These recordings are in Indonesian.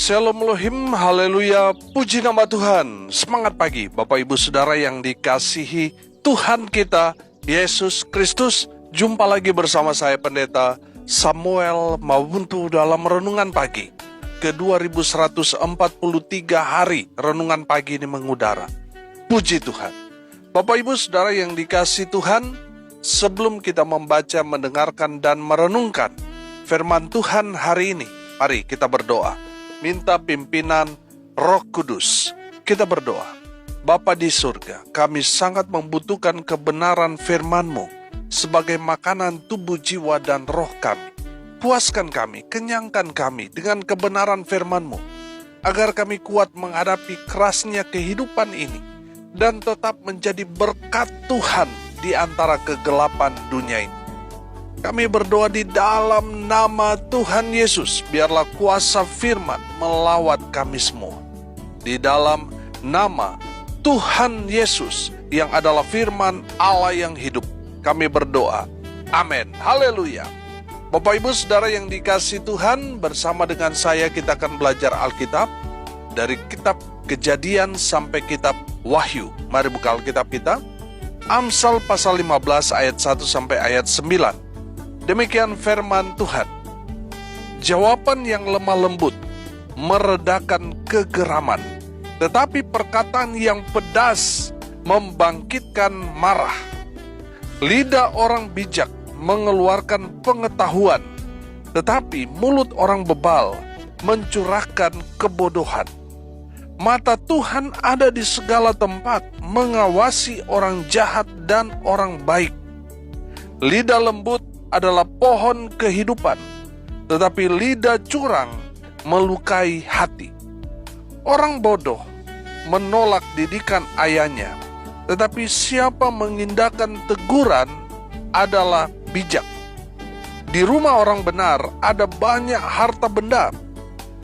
Shalom Elohim, haleluya, puji nama Tuhan. Semangat pagi Bapak Ibu Saudara yang dikasihi Tuhan kita, Yesus Kristus. Jumpa lagi bersama saya Pendeta Samuel Mawuntu dalam Renungan Pagi ke 2143 hari Renungan Pagi ini mengudara. Puji Tuhan. Bapak Ibu Saudara yang dikasihi Tuhan, sebelum kita membaca, mendengarkan, dan merenungkan firman Tuhan hari ini, mari kita berdoa. Minta pimpinan Roh Kudus. Kita berdoa. Bapa di surga, kami sangat membutuhkan kebenaran firman-Mu sebagai makanan tubuh, jiwa, dan roh kami. Puaskan kami, kenyangkan kami dengan kebenaran firman-Mu, agar kami kuat menghadapi kerasnya kehidupan ini dan tetap menjadi berkat Tuhan di antara kegelapan dunia ini. Kami berdoa di dalam nama Tuhan Yesus, biarlah kuasa firman melawat kami semua. Di dalam nama Tuhan Yesus yang adalah firman Allah yang hidup, kami berdoa. Amin. Haleluya. Bapak Ibu Saudara yang dikasihi Tuhan, bersama dengan saya kita akan belajar Alkitab dari kitab Kejadian sampai kitab Wahyu. Mari buka Alkitab kita. Amsal pasal 15 ayat 1 sampai ayat 9. Demikian firman Tuhan. Jawaban yang lemah lembut meredakan kegeraman, tetapi perkataan yang pedas membangkitkan marah. Lidah orang bijak mengeluarkan pengetahuan, tetapi mulut orang bebal mencurahkan kebodohan. Mata Tuhan ada di segala tempat, mengawasi orang jahat dan orang baik. Lidah lembut adalah pohon kehidupan, tetapi lidah curang melukai hati. Orang bodoh menolak didikan ayahnya, tetapi siapa mengindahkan teguran adalah bijak. Di rumah orang benar ada banyak harta benda,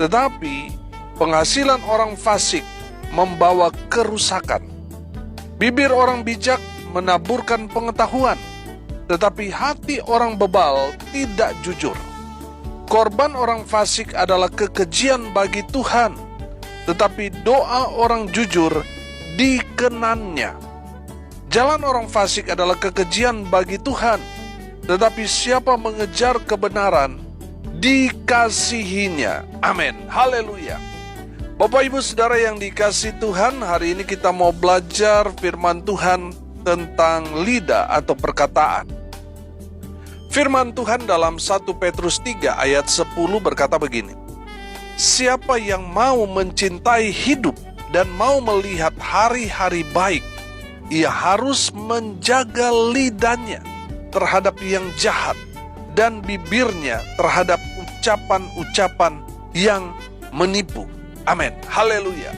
tetapi penghasilan orang fasik membawa kerusakan. Bibir orang bijak menaburkan pengetahuan, tetapi hati orang bebal tidak jujur. Korban orang fasik adalah kekejian bagi Tuhan, tetapi doa orang jujur dikenannya. Jalan orang fasik adalah kekejian bagi Tuhan, tetapi siapa mengejar kebenaran dikasihinya. Amin. Haleluya. Bapak Ibu Saudara yang dikasihi Tuhan, hari ini kita mau belajar firman Tuhan tentang lidah atau perkataan. Firman Tuhan dalam 1 Petrus 3 ayat 10 berkata begini. Siapa yang mau mencintai hidup dan mau melihat hari-hari baik, ia harus menjaga lidahnya terhadap yang jahat dan bibirnya terhadap ucapan-ucapan yang menipu. Amin. Haleluya.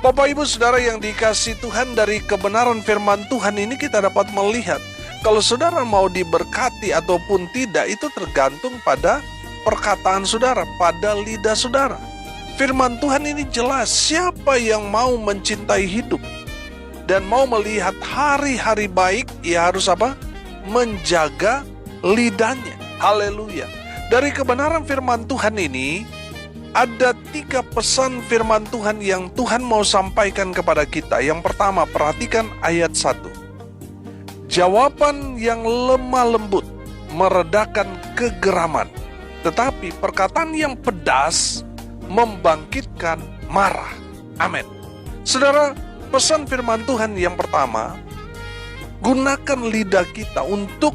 Bapak Ibu Saudara yang dikasihi Tuhan, dari kebenaran firman Tuhan ini kita dapat melihat kalau saudara mau diberkati ataupun tidak, itu tergantung pada perkataan saudara, pada lidah saudara. Firman Tuhan ini jelas, siapa yang mau mencintai hidup dan mau melihat hari-hari baik, ia harus apa? Menjaga lidahnya. Haleluya. Dari kebenaran firman Tuhan ini, ada 3 pesan firman Tuhan yang Tuhan mau sampaikan kepada kita. Yang pertama, perhatikan ayat 1. Jawaban yang lemah lembut meredakan kegeraman, tetapi perkataan yang pedas membangkitkan marah. Amin. Saudara, pesan firman Tuhan yang pertama, gunakan lidah kita untuk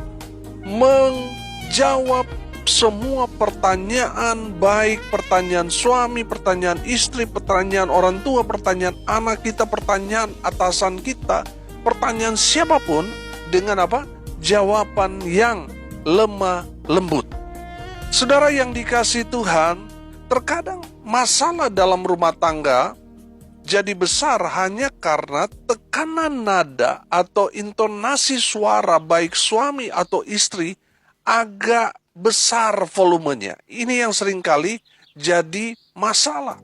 menjawab semua pertanyaan, baik pertanyaan suami, pertanyaan istri, pertanyaan orang tua, pertanyaan anak kita, pertanyaan atasan kita, pertanyaan siapapun, dengan apa? Jawaban yang lemah lembut. Saudara yang dikasihi Tuhan, terkadang masalah dalam rumah tangga jadi besar hanya karena tekanan nada atau intonasi suara baik suami atau istri agak besar volumenya. Ini yang seringkali jadi masalah.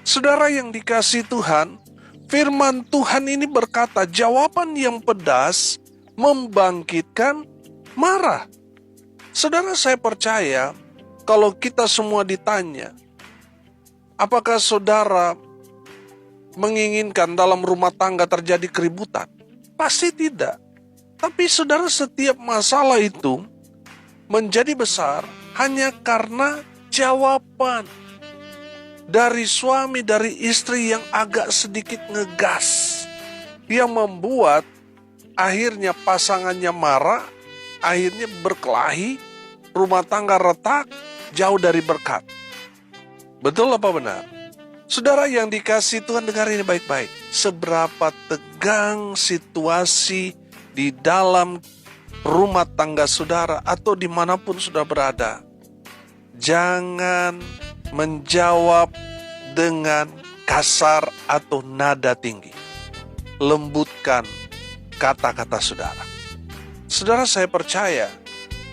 Saudara yang dikasihi Tuhan, firman Tuhan ini berkata jawaban yang pedas membangkitkan marah. Saudara, saya percaya kalau kita semua ditanya, Apakah saudara menginginkan dalam rumah tangga terjadi keributan? Pasti tidak. Tapi saudara, setiap masalah itu menjadi besar hanya karena jawaban dari suami, dari istri yang agak sedikit ngegas, yang membuat akhirnya pasangannya marah, akhirnya berkelahi, rumah tangga retak, jauh dari berkat. Betul apa benar? Saudara yang dikasihi Tuhan, dengar ini baik-baik. Seberapa tegang situasi di dalam rumah tangga saudara atau dimanapun sudah berada, jangan menjawab dengan kasar atau nada tinggi. Lembutkan kata-kata saudara. Saudara, saya percaya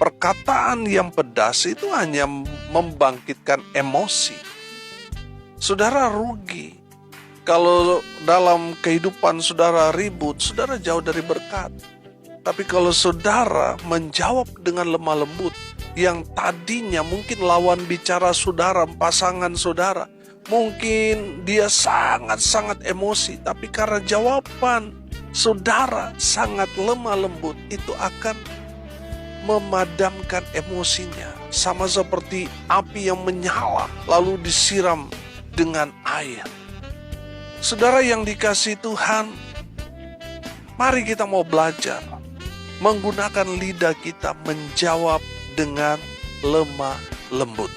perkataan yang pedas itu hanya membangkitkan emosi. Saudara rugi kalau dalam kehidupan saudara ribut, saudara jauh dari berkat. Tapi kalau saudara menjawab dengan lemah lembut, yang tadinya mungkin lawan bicara saudara, pasangan saudara, mungkin dia sangat-sangat emosi, tapi karena jawaban saudara sangat lemah lembut, itu akan memadamkan emosinya. Sama seperti api yang menyala lalu disiram dengan air. Saudara yang dikasihi Tuhan, mari kita mau belajar menggunakan lidah kita menjawab dengan lemah lembut.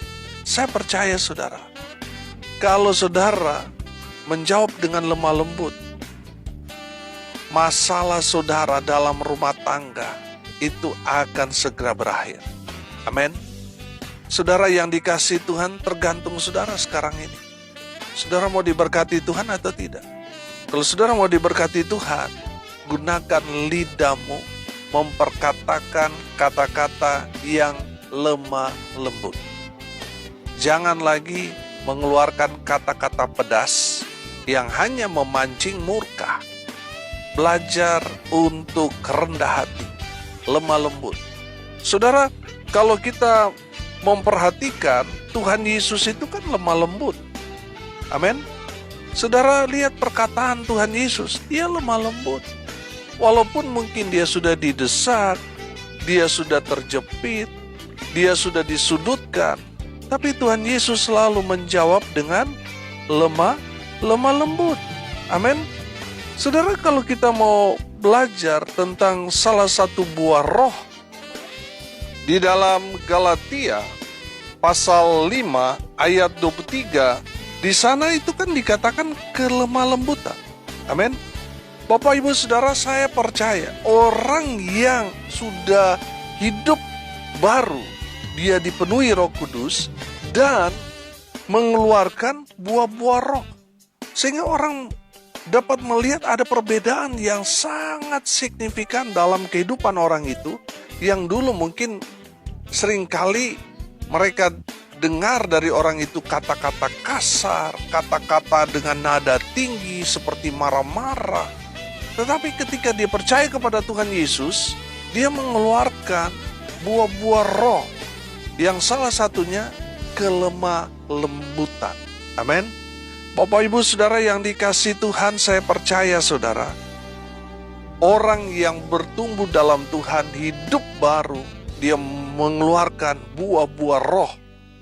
Saya percaya saudara, kalau saudara menjawab dengan lemah lembut, masalah saudara dalam rumah tangga itu akan segera berakhir. Amin. Saudara yang dikasihi Tuhan, tergantung saudara sekarang ini. Saudara mau diberkati Tuhan atau tidak? Kalau saudara mau diberkati Tuhan, gunakan lidahmu memperkatakan kata-kata yang lemah lembut. Jangan lagi mengeluarkan kata-kata pedas yang hanya memancing murka. Belajar untuk rendah hati, lemah lembut. Saudara, kalau kita memperhatikan, Tuhan Yesus itu kan lemah lembut. Amin. Saudara lihat perkataan Tuhan Yesus, dia lemah lembut. Walaupun mungkin dia sudah didesak, dia sudah terjepit, dia sudah disudutkan, tapi Tuhan Yesus selalu menjawab dengan lemah lembut. Amin. Saudara, kalau kita mau belajar tentang salah satu buah roh di dalam Galatia pasal 5 ayat 23, di sana itu kan dikatakan kelemah lembutan. Amin. Bapak Ibu Saudara, saya percaya orang yang sudah hidup baru, dia dipenuhi Roh Kudus dan mengeluarkan buah-buah roh. Sehingga orang dapat melihat ada perbedaan yang sangat signifikan dalam kehidupan orang itu, yang dulu mungkin seringkali mereka dengar dari orang itu kata-kata kasar, kata-kata dengan nada tinggi seperti marah-marah. Tetapi ketika dia percaya kepada Tuhan Yesus, dia mengeluarkan buah-buah roh yang salah satunya kelemah lembutan. Amin. Bapak Ibu Saudara yang dikasihi Tuhan, saya percaya saudara, orang yang bertumbuh dalam Tuhan, hidup baru, dia mengeluarkan buah-buah roh.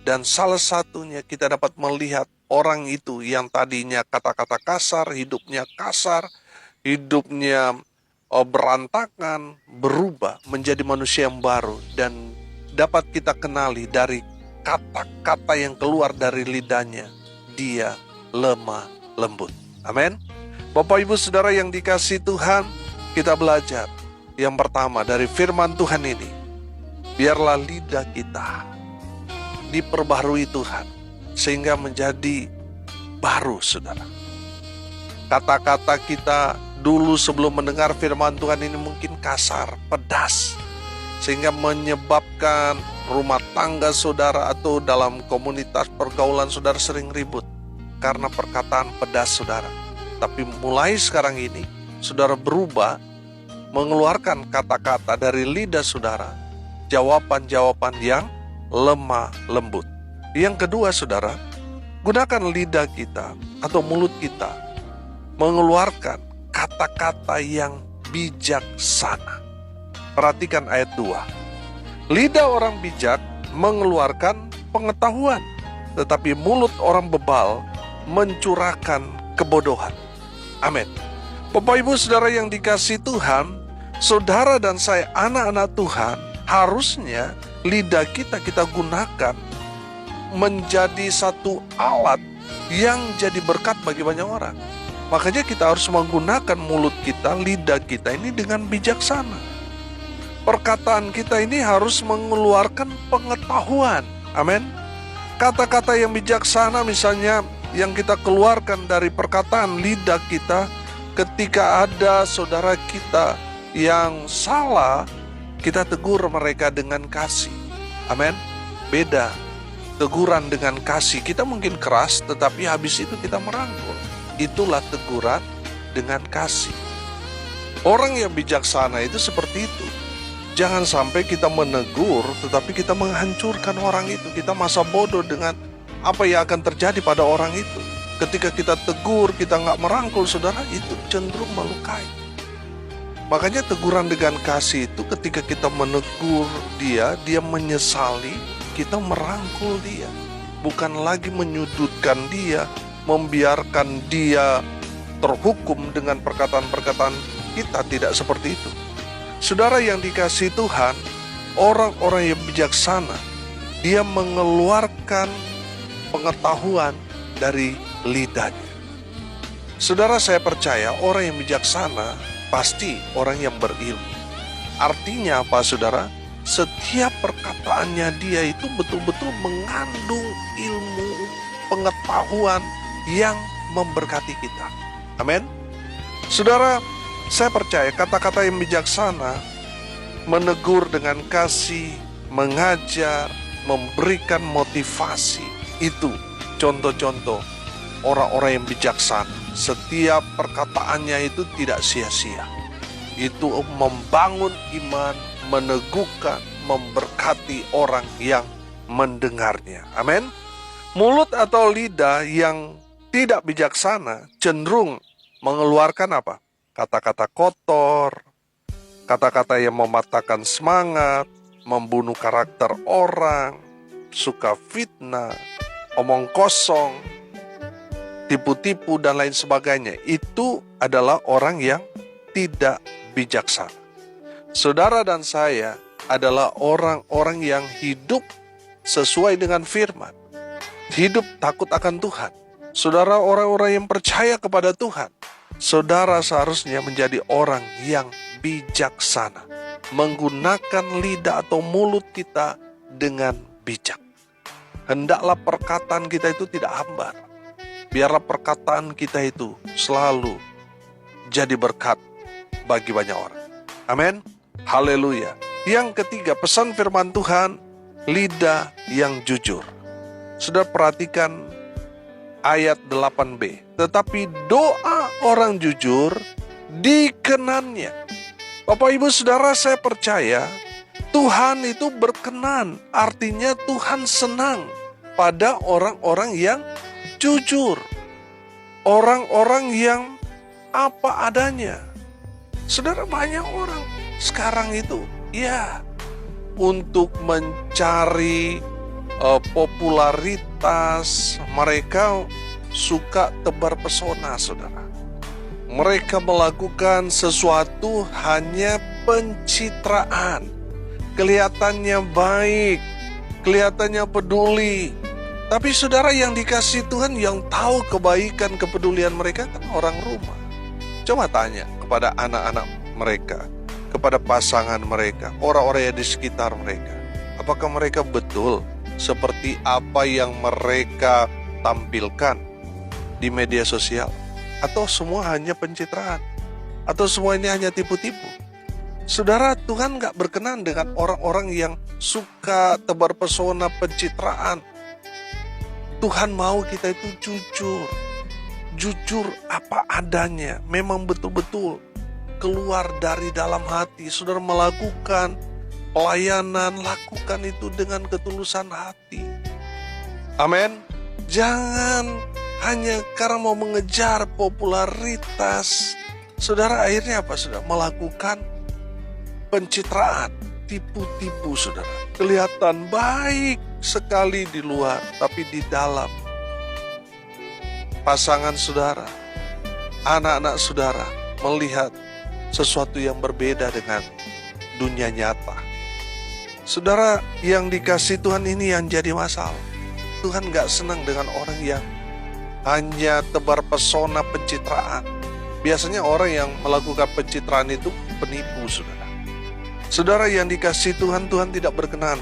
Dan salah satunya kita dapat melihat orang itu yang tadinya kata-kata kasar, hidupnya berantakan, berubah menjadi manusia yang baru. Dan dapat kita kenali dari kata-kata yang keluar dari lidahnya, dia lemah lembut. Amin. Bapak Ibu Saudara yang dikasihi Tuhan, kita belajar yang pertama dari firman Tuhan ini. Biarlah lidah kita diperbarui Tuhan sehingga menjadi baru, saudara. Kata-kata kita dulu sebelum mendengar firman Tuhan ini mungkin kasar, pedas, sehingga menyebabkan rumah tangga saudara atau dalam komunitas pergaulan saudara sering ribut karena perkataan pedas saudara. Tapi mulai sekarang ini saudara berubah, mengeluarkan kata-kata dari lidah saudara, jawaban-jawaban yang lemah lembut. Yang kedua saudara, Gunakan lidah kita atau mulut kita mengeluarkan kata-kata yang bijaksana. Perhatikan ayat 2. Lidah orang bijak mengeluarkan pengetahuan, tetapi mulut orang bebal mencurahkan kebodohan. Amin. Bapak Ibu Saudara yang dikasihi Tuhan, saudara dan saya anak-anak Tuhan, harusnya lidah kita gunakan menjadi satu alat yang jadi berkat bagi banyak orang. Makanya kita harus menggunakan mulut kita, lidah kita ini dengan bijaksana. Perkataan kita ini harus mengeluarkan pengetahuan. Amin. Kata-kata yang bijaksana misalnya yang kita keluarkan dari perkataan lidah kita, ketika ada saudara kita yang salah, kita tegur mereka dengan kasih. Amin. Beda. Teguran dengan kasih, kita mungkin keras, tetapi habis itu kita merangkul. Itulah teguran dengan kasih. Orang yang bijaksana itu seperti itu. Jangan sampai kita menegur, tetapi kita menghancurkan orang itu. Kita masa bodoh dengan apa yang akan terjadi pada orang itu. Ketika kita tegur, kita nggak merangkul saudara, itu cenderung melukai. Makanya teguran dengan kasih itu ketika kita menegur dia menyesali, kita merangkul dia. Bukan lagi menyudutkan dia, membiarkan dia terhukum dengan perkataan-perkataan kita, tidak seperti itu. Saudara yang dikasihi Tuhan, orang-orang yang bijaksana, dia mengeluarkan pengetahuan dari lidahnya. Saudara, saya percaya orang yang bijaksana pasti orang yang berilmu. Artinya apa saudara? Setiap perkataannya dia itu betul-betul mengandung ilmu, pengetahuan yang memberkati kita. Amin. Saudara, saya percaya kata-kata yang bijaksana, menegur dengan kasih, mengajar, memberikan motivasi, itu contoh-contoh orang-orang yang bijaksana. Setiap perkataannya itu tidak sia-sia. Itu membangun iman, meneguhkan, memberkati orang yang mendengarnya. Amin. Mulut atau lidah yang tidak bijaksana cenderung mengeluarkan apa? Kata-kata kotor, kata-kata yang mematahkan semangat, membunuh karakter orang, suka fitnah, omong kosong, tipu-tipu dan lain sebagainya. Itu adalah orang yang tidak bijaksana. Saudara dan saya adalah orang-orang yang hidup sesuai dengan firman. Hidup takut akan Tuhan. Saudara, orang-orang yang percaya kepada Tuhan. Saudara seharusnya menjadi orang yang bijaksana. Menggunakan lidah atau mulut kita dengan bijak. Hendaklah perkataan kita itu tidak hambar. Biarlah perkataan kita itu selalu jadi berkat bagi banyak orang. Amin. Haleluya. Yang ketiga, pesan firman Tuhan, lidah yang jujur. Sudah perhatikan ayat 8b. Tetapi doa orang jujur dikenannya. Bapak Ibu Saudara, saya percaya Tuhan itu berkenan. Artinya Tuhan senang pada orang-orang yang jujur. Orang-orang yang apa adanya. Saudara, banyak orang sekarang itu untuk mencari popularitas, mereka suka tebar pesona, saudara. Mereka melakukan sesuatu hanya pencitraan. Kelihatannya baik, kelihatannya peduli. Tapi saudara yang dikasihi Tuhan, yang tahu kebaikan kepedulian mereka kan orang rumah. Coba tanya kepada anak-anak mereka, kepada pasangan mereka, orang-orang yang di sekitar mereka. Apakah mereka betul seperti apa yang mereka tampilkan di media sosial? Atau semua hanya pencitraan? Atau semua ini hanya tipu-tipu? Saudara, Tuhan gak berkenan dengan orang-orang yang suka tebar pesona pencitraan. Tuhan mau kita itu jujur. Jujur apa adanya, memang betul-betul keluar dari dalam hati. Saudara melakukan pelayanan, lakukan itu dengan ketulusan hati. Amin. Jangan hanya karena mau mengejar popularitas. Saudara, akhirnya apa saudara? Melakukan pencitraan, tipu-tipu saudara. Kelihatan baik sekali di luar, tapi di dalam pasangan saudara, anak-anak saudara melihat sesuatu yang berbeda dengan dunia nyata. Saudara yang dikasih Tuhan, ini yang jadi masalah. Tuhan gak senang dengan orang yang hanya tebar pesona pencitraan. Biasanya orang yang melakukan pencitraan itu penipu saudara. Saudara yang dikasih Tuhan, Tuhan tidak berkenan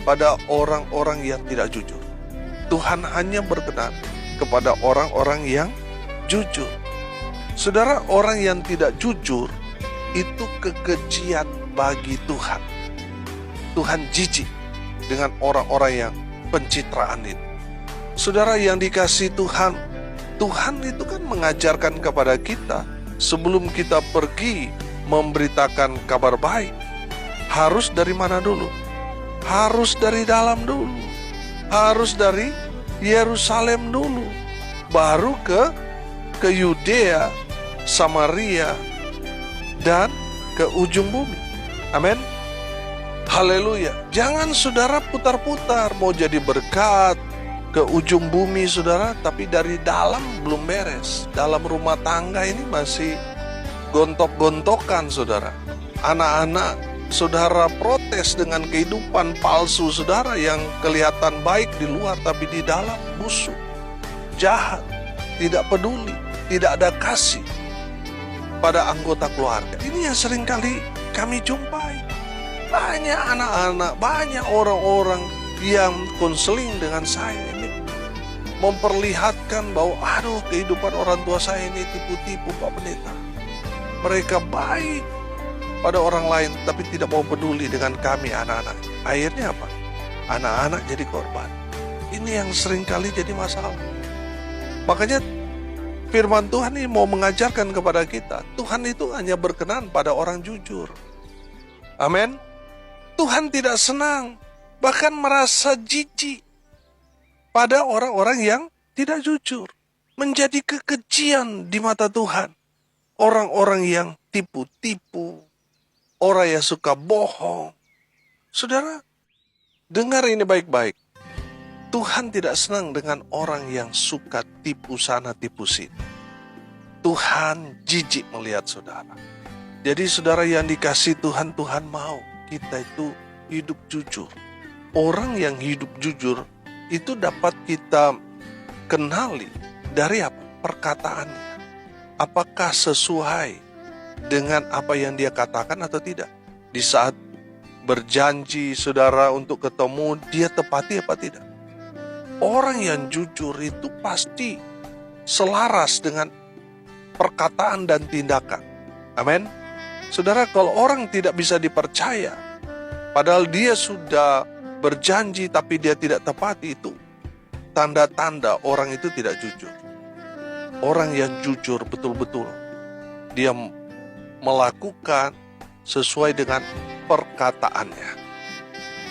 pada orang-orang yang tidak jujur. Tuhan hanya berkenan kepada orang-orang yang jujur. Saudara, orang yang tidak jujur itu kekejian bagi Tuhan. Tuhan jijik dengan orang-orang yang pencitraan itu. Saudara yang dikasih Tuhan, Tuhan itu kan mengajarkan kepada kita sebelum kita pergi memberitakan kabar baik, harus dari mana dulu? Harus dari dalam dulu. Harus dari Yerusalem dulu. Baru ke Yudea, Samaria, dan ke ujung bumi. Amin. Haleluya. Jangan saudara putar-putar mau jadi berkat ke ujung bumi saudara, tapi dari dalam belum beres. Dalam rumah tangga ini masih gontok-gontokan saudara. Anak-anak saudara protes dengan kehidupan palsu saudara yang kelihatan baik di luar, tapi di dalam busuk, jahat, tidak peduli, tidak ada kasih pada anggota keluarga. Ini yang sering kali kami jumpai. Banyak anak-anak, banyak orang-orang yang konseling dengan saya ini memperlihatkan bahwa kehidupan orang tua saya ini tipu-tipu Pak Pendeta. Mereka baik pada orang lain tapi tidak mau peduli dengan kami anak-anak. Akhirnya apa? Anak-anak jadi korban. Ini yang sering kali jadi masalah. Makanya firman Tuhan ini mau mengajarkan kepada kita, Tuhan itu hanya berkenan pada orang jujur. Amin. Tuhan tidak senang, bahkan merasa jijik pada orang-orang yang tidak jujur. Menjadi kekejian di mata Tuhan. Orang-orang yang tipu-tipu, orang yang suka bohong. Saudara, dengar ini baik-baik. Tuhan tidak senang dengan orang yang suka tipu sana, tipu sini. Tuhan jijik melihat saudara. Jadi saudara yang dikasih Tuhan, Tuhan mau kita itu hidup jujur. Orang yang hidup jujur itu dapat kita kenali dari apa? Perkataannya. Apakah sesuai dengan apa yang dia katakan atau tidak? Di saat berjanji saudara untuk ketemu, dia tepati apa tidak? Orang yang jujur itu pasti selaras dengan perkataan dan tindakan. Amin. Saudara, kalau orang tidak bisa dipercaya, padahal dia sudah berjanji tapi dia tidak tepati, itu tanda-tanda orang itu tidak jujur. Orang yang jujur betul-betul, dia melakukan sesuai dengan perkataannya.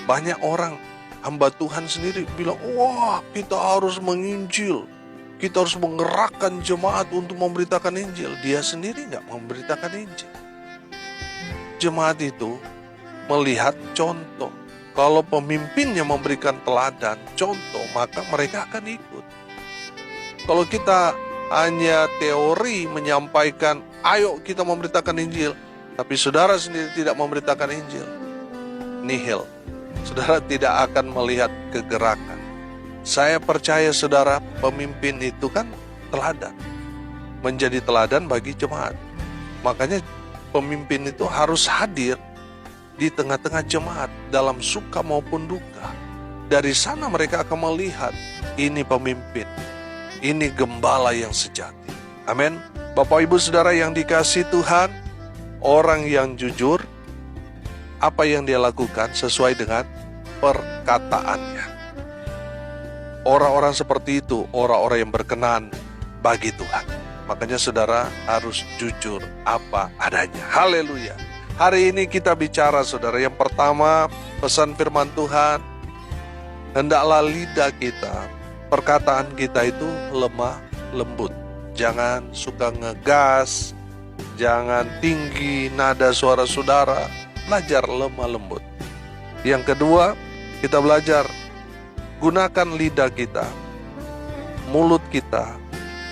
Banyak orang, hamba Tuhan sendiri bilang, wah kita harus menginjil, kita harus menggerakkan jemaat untuk memberitakan Injil. Dia sendiri nggak memberitakan Injil. Jemaat itu melihat contoh. Kalau pemimpinnya memberikan teladan, contoh, maka mereka akan ikut. Kalau kita hanya teori menyampaikan, ayo kita memberitakan Injil, tapi saudara sendiri tidak memberitakan Injil, nihil. Saudara tidak akan melihat kegerakan. Saya percaya saudara, pemimpin itu kan teladan, menjadi teladan bagi jemaat. Makanya pemimpin itu harus hadir di tengah-tengah jemaat dalam suka maupun duka. Dari sana mereka akan melihat, ini pemimpin, ini gembala yang sejati. Amin. Bapak Ibu Saudara yang dikasihi Tuhan, orang yang jujur, apa yang dia lakukan sesuai dengan perkataannya. Orang-orang seperti itu, orang-orang yang berkenan bagi Tuhan. Makanya saudara harus jujur apa adanya. Haleluya. Hari ini kita bicara saudara, yang pertama pesan firman Tuhan, hendaklah lidah kita perkataan kita itu lemah lembut. Jangan suka ngegas, jangan tinggi nada suara saudara. Belajar lemah lembut. Yang kedua, kita belajar gunakan lidah kita, mulut kita,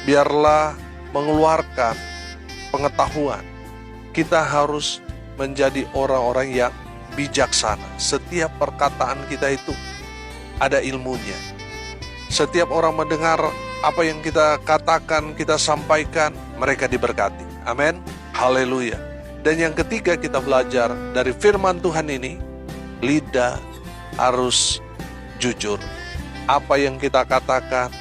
biarlah mengeluarkan pengetahuan. Kita harus menjadi orang-orang yang bijaksana. Setiap perkataan kita itu ada ilmunya. Setiap orang mendengar apa yang kita katakan, kita sampaikan, mereka diberkati. Amin. Haleluya. Dan yang ketiga, kita belajar dari firman Tuhan ini, lidah harus jujur. Apa yang kita katakan,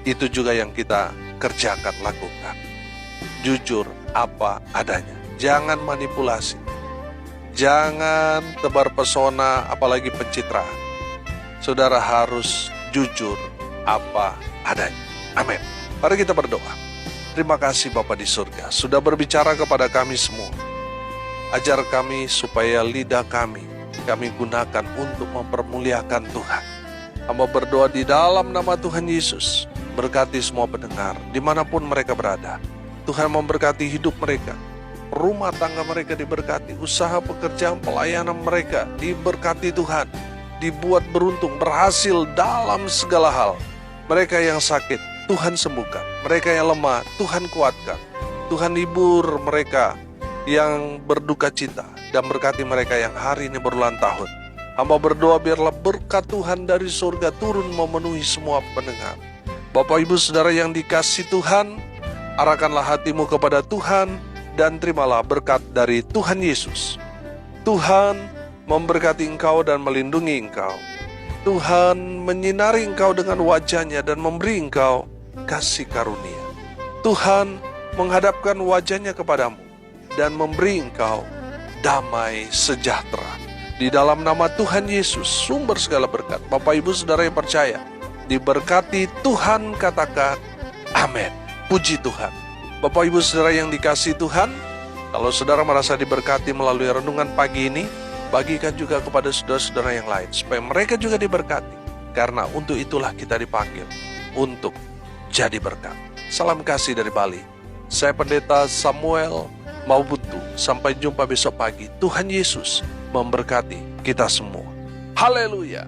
itu juga yang kita kerjakan, lakukan. Jujur apa adanya. Jangan manipulasi. Jangan tebar pesona, apalagi pencitraan. Saudara harus jujur apa adanya. Amin. Mari kita berdoa. Terima kasih Bapa di surga, sudah berbicara kepada kami semua. Ajar kami supaya lidah kami gunakan untuk mempermuliakan Tuhan. Hamba berdoa di dalam nama Tuhan Yesus. Berkati semua pendengar, dimanapun mereka berada. Tuhan memberkati hidup mereka. Rumah tangga mereka diberkati. Usaha, pekerjaan, pelayanan mereka diberkati Tuhan. Dibuat beruntung, berhasil dalam segala hal. Mereka yang sakit, Tuhan sembuhkan. Mereka yang lemah, Tuhan kuatkan. Tuhan hibur mereka yang berduka cita. Dan berkati mereka yang hari ini berulang tahun. Hamba berdoa biarlah berkat Tuhan dari surga turun memenuhi semua pendengar. Bapak Ibu Saudara yang dikasihi Tuhan, arahkanlah hatimu kepada Tuhan dan terimalah berkat dari Tuhan Yesus. Tuhan memberkati engkau dan melindungi engkau. Tuhan menyinari engkau dengan wajahnya dan memberi engkau kasih karunia. Tuhan menghadapkan wajahnya kepadamu dan memberi engkau damai sejahtera. Di dalam nama Tuhan Yesus, sumber segala berkat. Bapak Ibu Saudara yang percaya, diberkati Tuhan, katakan amin. Puji Tuhan. Bapak Ibu Saudara yang dikasihi Tuhan, kalau saudara merasa diberkati melalui renungan pagi ini, bagikan juga kepada saudara-saudara yang lain, supaya mereka juga diberkati. Karena untuk itulah kita dipanggil, untuk jadi berkat. Salam kasih dari Bali. Saya Pendeta Samuel Maubutu. Sampai jumpa besok pagi. Tuhan Yesus memberkati kita semua. Haleluya.